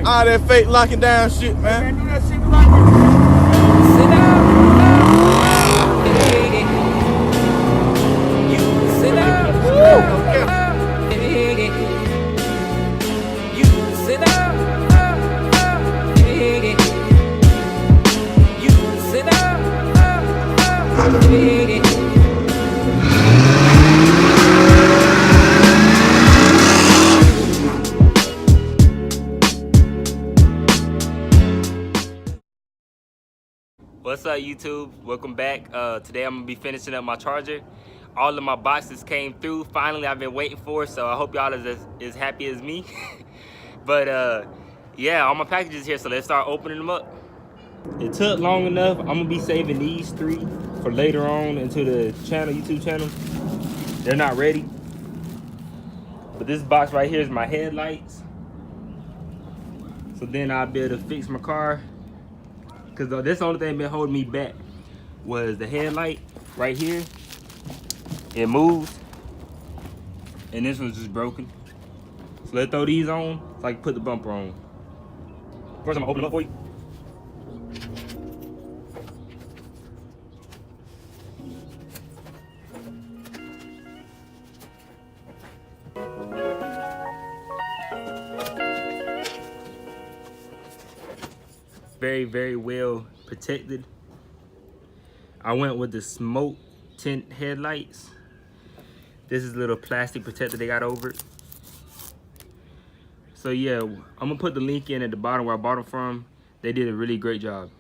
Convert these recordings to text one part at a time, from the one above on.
All that fake locking down shit, man. Do that shit like Sit down. You sit down. You sit down. You sit down. What's up, YouTube? Welcome back. Today I'm gonna be finishing up my charger. All of my boxes came through. Finally, I've been waiting for, so I hope y'all is as happy as me. But yeah, all my packages here, so let's start opening them up. It took long enough. I'm gonna be saving these 3 for later on into the channel, YouTube channel. They're not ready. But this box right here is my headlights. So then I'll be able to fix my car. Cause that's the only thing been holding me back was the headlight right here. It moves, and this one's just broken. So let's throw these on so I can put the bumper on. First, I'm gonna open them up for you. Very, very well protected. I went with the smoke tint headlights. This is a little plastic protector they got over it. So yeah, I'm gonna put the link in at the bottom where I bought them from. They did a really great job.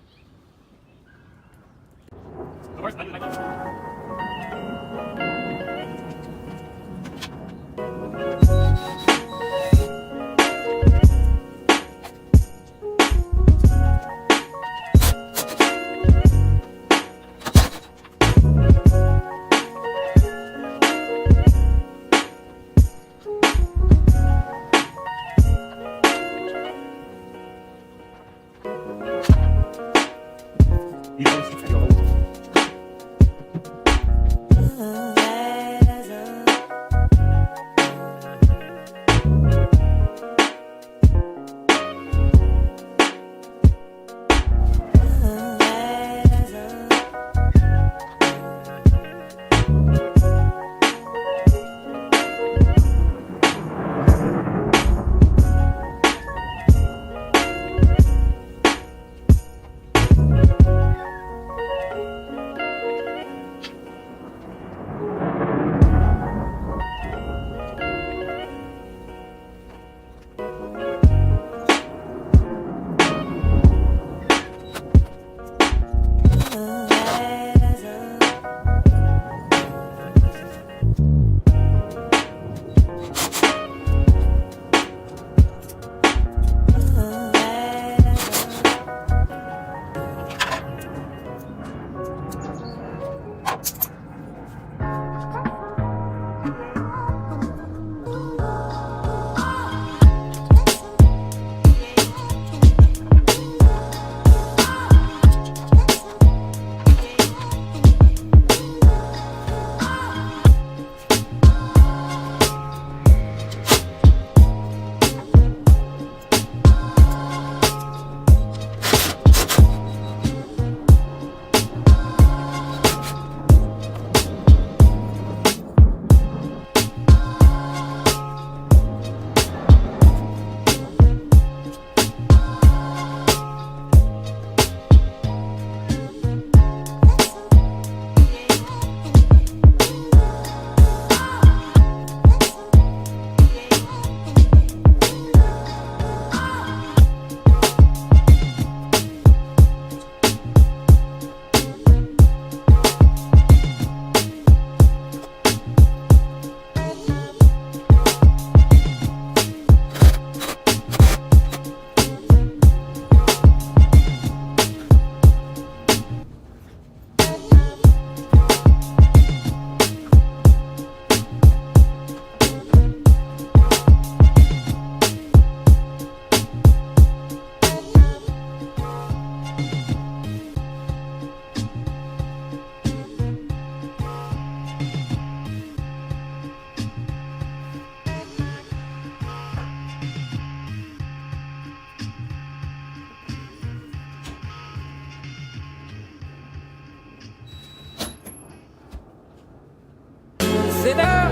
Sit down.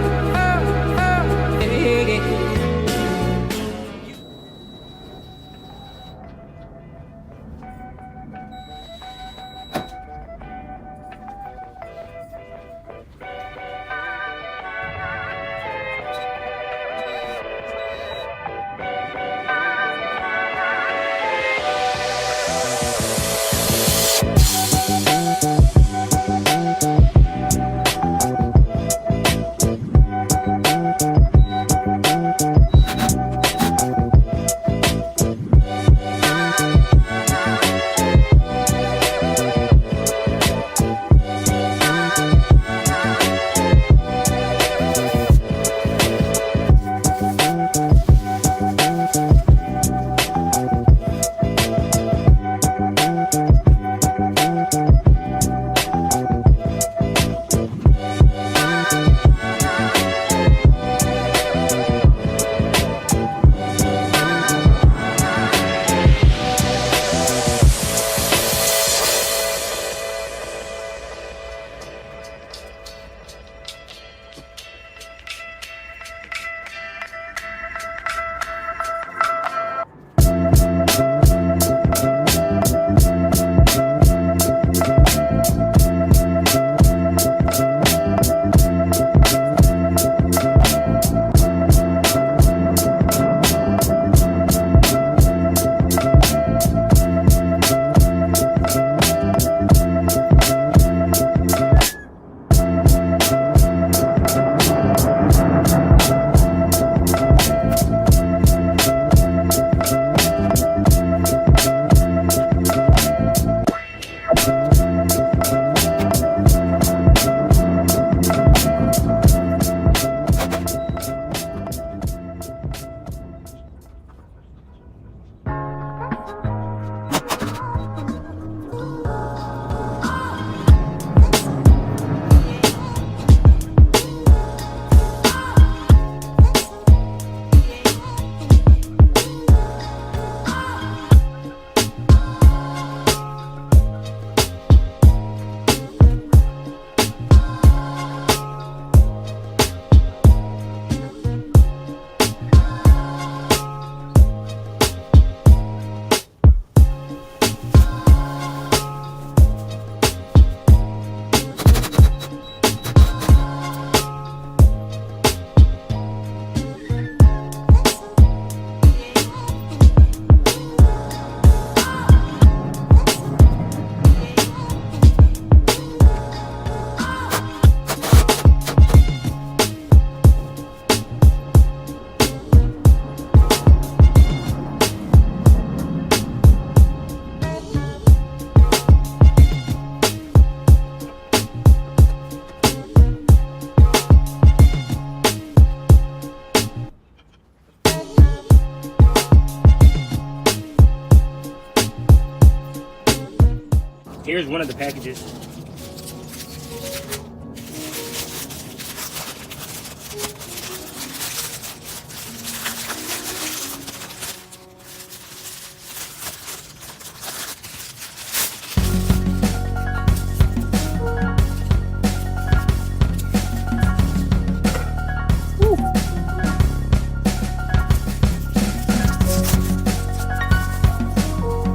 Here's one of the packages.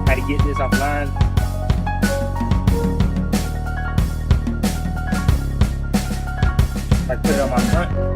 How to get this offline. I put it on my front.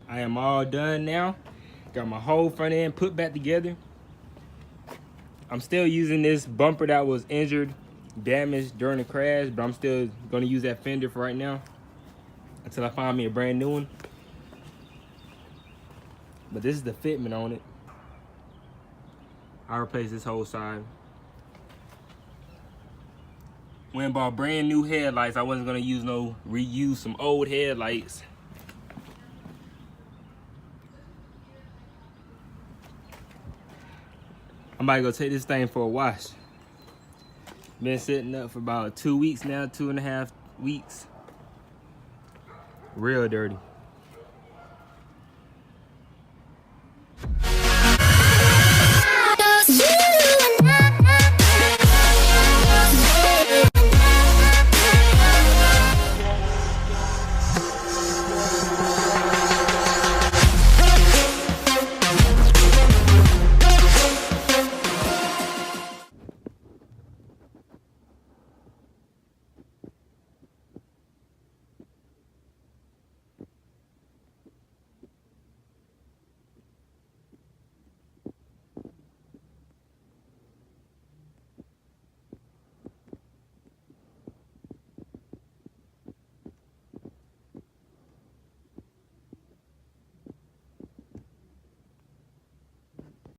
I am all done now. Got my whole front end put back together. I'm still using this bumper that was injured, damaged during the crash, but I'm still gonna use that fender for right now until I find me a brand new one. But this is the fitment on it. I replaced this whole side. Went and bought brand new headlights. I wasn't gonna reuse some old headlights. I'm about to go take this thing for a wash. Been sitting up for about 2 weeks now, 2.5 weeks. Real dirty.